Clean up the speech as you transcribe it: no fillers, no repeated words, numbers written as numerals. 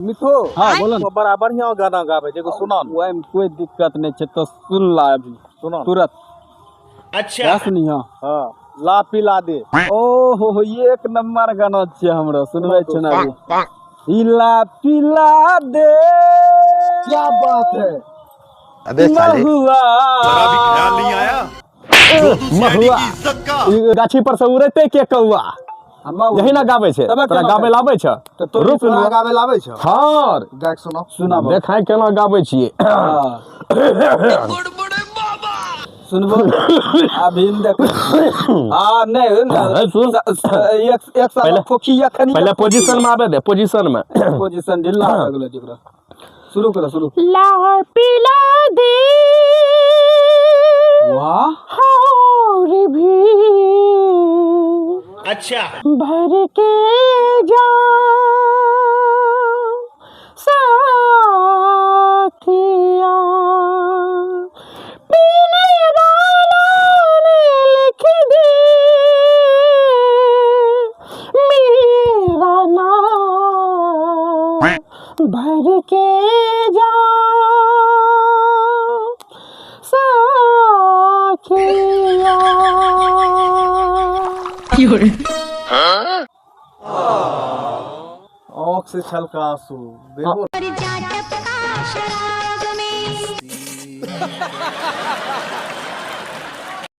मिठो हाँ बोलो तो बड़ा बढ़िया गाना गावे जेको सुना न। ओए में कोई दिक्कत नहीं है तो सुन ला अभी सुना तुरंत अच्छा क्या सुनी हाँ हां ला पिला दे ओहो ये एक नंबर गाना छे हमरा सुनबे छ ना अभी हिला पिला दे क्या बात है अबे साले महुआ जरा भी ख्याल नहीं आया महुआ की इज्जत का ई गाछी पर से उड़ते के कौआ यही ना गावे छे तबे तोरा केना गावे लावे छ तो रुक रुक ले गावे लावे छ हां गायक सुनो सुना देखाय केना गावे छिए सुनबो अभी देख हां नहीं सुन एक साल फोकी अखनी पहले पोजीशन में आवे दे पोजीशन में पोजीशन ढीला हो गेल जकरा शुरू करो शुरू ला पिला दे वाह और भी अच्छा भर के जा साथिया पीने वालों ने लिख दी मेरा नाम भर के जा साथिया आँख से छलका आंसू देखो जाट का शराब में